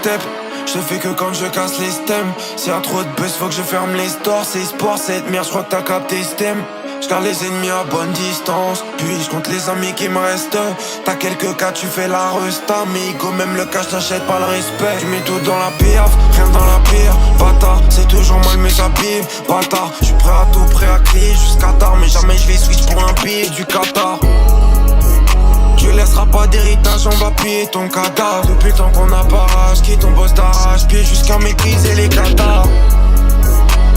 step. Je fais que quand je casse les stems. S'il y a trop de buzz, faut que je ferme les stores. C'est sport, cette merde, je crois que t'as capté stem. J'garde les ennemis à bonne distance, puis je compte les amis qui me restent. T'as quelques cas, tu fais la resta. Mais go, même le cash t'achète pas le respect. Tu mets tout dans la piaf, rien dans la pire. Bâtard, c'est toujours mal mes habits. Bâtard, je suis prêt à tout, prêt à crier jusqu'à tard. Mais jamais je vais switch pour un billet du Qatar. Tu laisseras pas d'héritage, on va piller ton cadavre. Depuis le temps qu'on a pas rage, qui ton boss d'arrache-pied jusqu'à mépriser les cathares.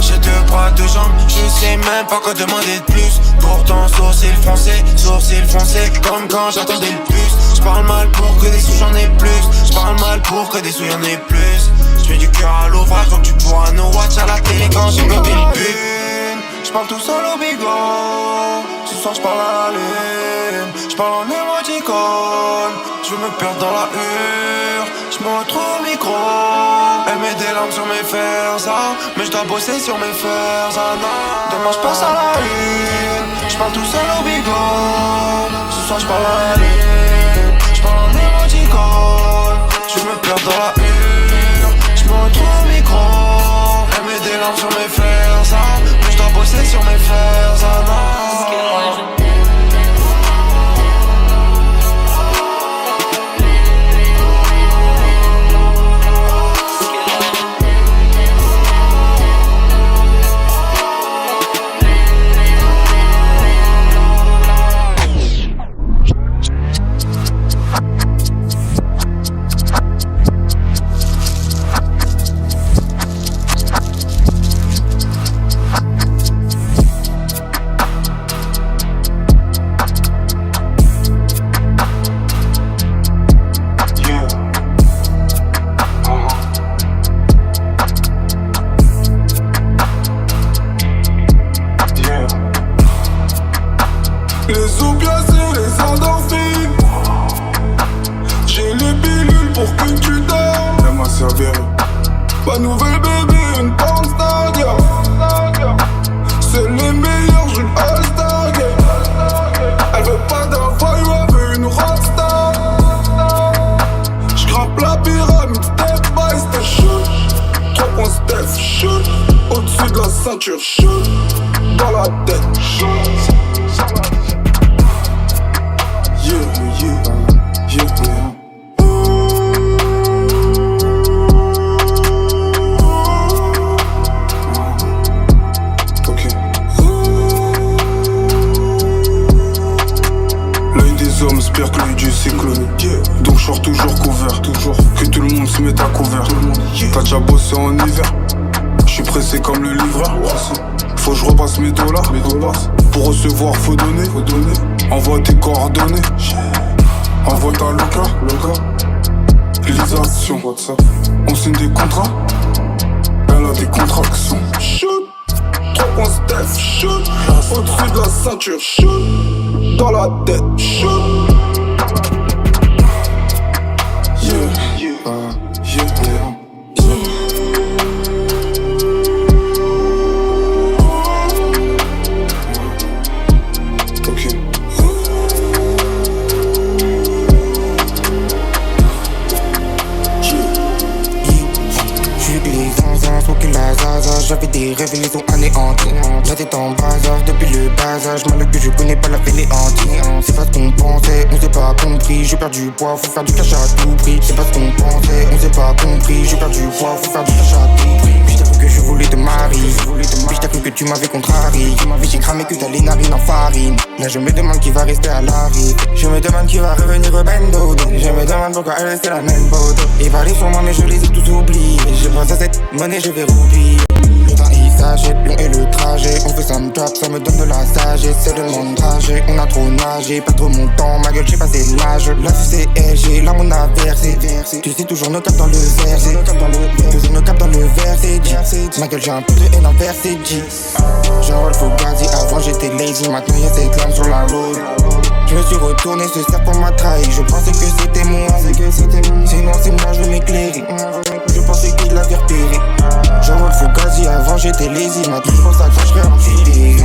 J'ai deux bras, deux jambes, je sais même pas quoi demander de plus. Pourtant sourcil foncé, comme quand j'attendais le plus. J'parle mal pour que des sous j'en ai plus. J'parle mal pour que des sous y'en ait plus. J'mets du cœur à l'ouvrage, donc tu pourras nous watch à la télé quand j'ai blotté le but. J'parle tout seul au bigot, ce soir j'parle à la lune. J'parle en émoticône, je me perds dans la hure. J'me retrouve au micro, elle met des larmes sur mes fers, ça. Mais j'dois bosser sur mes fers, ça non. Demain j'passe à la lune, j'parle tout seul au bigot. Ce soir j'parle à la lune, j'parle en émoticône, je me perds dans la hure. J'me retrouve au micro, elle met des larmes sur mes fers, ça. Mais j'dois bosser sur mes fers, ça non. Les opiacés, les endorphines. J'ai les pilules pour que tu dormes. Elle m'a servi. Pas nouvelle bébé, une porn star girl. C'est les meilleurs, j'ai une all-star game. Elle veut pas d'un voyou, elle veut une rockstar. J'grimpe la pyramide, step by step. Shoot, 3 points step, shoot. Au-dessus de la ceinture, shoot. Dans la tête, shoot. L'œil des hommes espère que l'œil du cyclone. Donc je sors toujours couvert. Que tout le monde se mette à couvert. T'as déjà bossé en hiver. Je suis pressé comme le livreur. Faut que je repasse mes dollars. Pour recevoir faut donner. Envoie tes coordonnées. Envoie ta localisation. On signe des contrats. Elle a des contractions. Shoot, 3 points step, shoot. Au-dessus de la ceinture, shoot. Dans la tête, shoot. J'avais des rêves et les ont anéantis. La tête en bazar depuis le bas âge. Mal que je connais pas la fainéantie. C'est pas ce qu'on pensait, on s'est pas compris. J'ai perdu poids, faut faire du cash à tout prix. C'est pas ce qu'on pensait, on s'est pas compris. J'ai perdu poids, faut faire du cash à tout prix. Puis t'as cru que je voulais te marier. Puis t'as cru que tu m'avais contrarié. Puis j'ai cramé que t'as les narines en farine. Là je me demande qui va rester à l'arrivée. Je me demande qui va revenir au bendo. Je me demande pourquoi elle restait la même botte. Ils parlaient sur moi mais je les ai tous oubliés. Je pense à cette monnaie, je vais oublier. Le temps il s'achète, long est le trajet. On fait ça me trap, ça me donne de la sagesse. C'est le monde trajet, on a trop nagé. Pas trop mon temps, ma gueule j'ai passé l'âge. La vie c'est LG, là on a versé. Tu sais toujours nos capes dans le verset. Toujours nos capes dans le verset. Ma gueule j'ai un peu de haine envers c'est G. Genre faut gazi, avant j'étais lazy. Maintenant y'a cette lame sur la road. Je me suis retourné, ce serpent m'a trahi. Je pensais que c'était moi, sinon c'est moi je vais m'éclairer. Je pensais qu'il l'avait repéré. Genre faut gazi, avant j'étais lazy. Maintenant c'est pour ça que je serais en cité.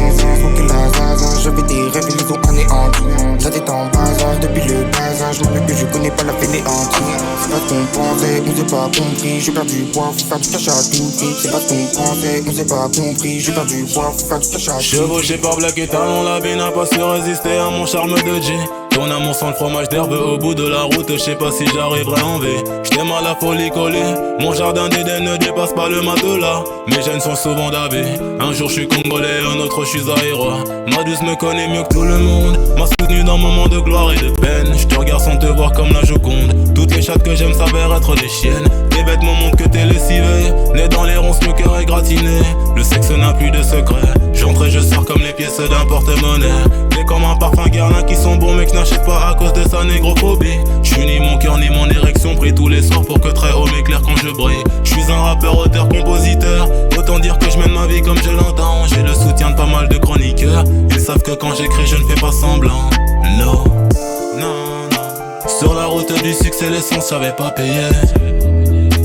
Faut que la zaza, j'avais des rêves et les ont anéantis. La tête en bazar depuis le bas âge. Mal que je connais pas la fainéantie. pas ce qu'on pensait, on s'est pas compris. J'ai perdu du poids, faut faire du cash à tout prix. C'est pas ce qu'on pensait, on s'est pas compris. J'ai perdu du poids, faut faire du cash à tout prix. Chevauché par Black et Talon, la vie n'a pas su résister à mon charme de G. Ton amour sans le fromage d'herbe au bout de la route, je sais pas si j'arriverai en V. J't'aime à la folie collée, mon jardin d'Éden ne dépasse pas le matelas. Mes gènes sont souvent davés, un jour je suis congolais, un autre je suis aérois. Ma douce me connaît mieux que tout le monde, m'a soutenu dans moments de gloire et de peine. Je te regarde sans te voir comme la Joconde, toutes les chattes que j'aime s'avèrent être des chiennes. Tes vêtements montrent que t'es lessivé, né dans les ronces, le cœur est gratiné. Le sexe n'a plus de secret, j'entre et je sors comme les pièces d'un porte-monnaie. T'es comme un parfum Guerlain qui sont bons mais que n'achète pas à cause de sa négrophobie. J'suis ni mon cœur ni mon érection pris tous les soirs pour que très haut m'éclaire quand je brille. J'suis un rappeur, auteur, compositeur, autant dire que je mène ma vie comme je l'entends. J'ai le soutien de pas mal de chroniqueurs, ils savent que quand j'écris je ne fais pas semblant. No, non, non. Sur la route du succès l'essence j'avais pas payé.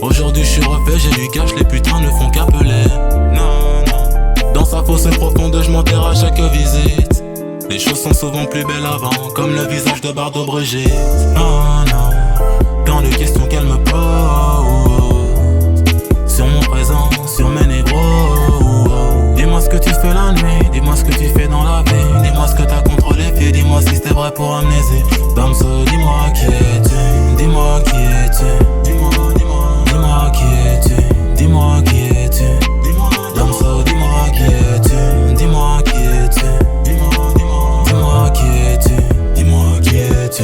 Aujourd'hui je suis refait, j'ai du cash, les putains ne font qu'appeler. Non, non. Dans sa fosse profonde je m'enterre à chaque visite. Les choses sont souvent plus belles avant, comme le visage de Bardo Brigitte. Oh non, tant de questions qu'elle me pose sur mon présent, sur mes négros. Dis-moi ce que tu fais la nuit, dis-moi ce que tu fais dans la vie. Dis-moi ce que t'as contre les filles, dis-moi si c'était vrai pour amnésie. Damso, dis-moi qui es-tu, dis-moi qui es-tu. Dis-moi qui es-tu, dis-moi qui es-tu. Damso, dis-moi qui es-tu, dis-moi qui es-tu. Dis-moi qui es-tu, dis-moi qui es-tu.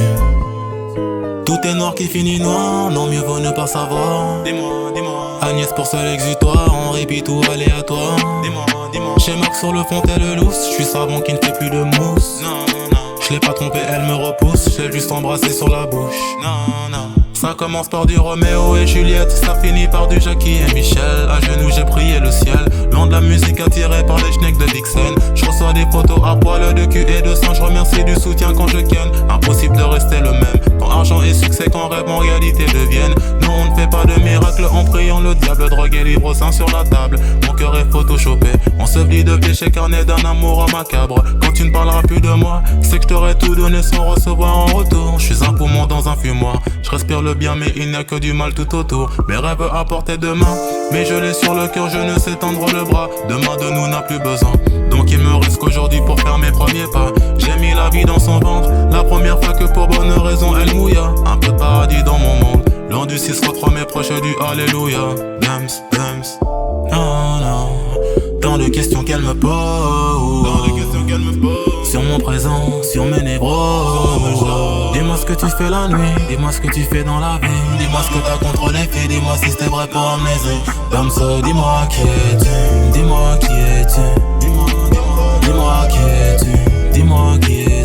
Tout est noir qui finit noir, non mieux vaut ne pas savoir. Dis-moi, dis-moi. Agnès pour seul exutoire, en répit tout aléatoire. Dis-moi, dis-moi. Chez Marc sur le fond tel le lousse, j'suis savon qui ne fait plus de mousse. Non, non. J'l'ai pas trompé, elle me repousse, j'ai juste embrassé sur la bouche. Non, non. Ça commence par du Roméo et Juliette, ça finit par du Jackie et Michel. À genoux j'ai prié le ciel, loin de la musique attirée par les schnecks de Dixon. Je reçois des photos à poil de cul et de sang, je remercie du soutien quand je ken. Impossible de rester le même, quand argent et succès, quand rêve en réalité deviennent. Non on ne fait pas de miracle en priant le diable, drogue et livre saint sur la table. Mon cœur est photoshopé, enseveli de pieds chez carnet d'un amour macabre. Quand tu ne parleras plus de moi, c'est que je t'aurais tout donné sans recevoir en retour. Je suis un poumon dans un fumoir, je respire le bien mais il n'y a que du mal tout autour. Mes rêves à portée de main, mais je l'ai sur le cœur, je ne sais tendre le bras. Demain de nous n'a plus besoin, donc il me reste qu'aujourd'hui pour faire mes premiers pas. J'ai mis la vie dans son ventre, la première fois que pour bonne raison elle mouilla. Un peu de paradis dans mon monde, loin du 6-3 mais proche du Alléluia. Dams, dams, non, non. Tant de questions qu'elle me pose, sur mon présent, sur mes nébros. Dis-moi ce que tu fais la nuit, dis-moi ce que tu fais dans la vie. Dis-moi ce que t'as contre les filles, dis-moi si c'était vrai pour amnésie. Damso, dis-moi qui es-tu, dis-moi qui es-tu. Dis-moi qui es-tu, dis-moi qui es-tu.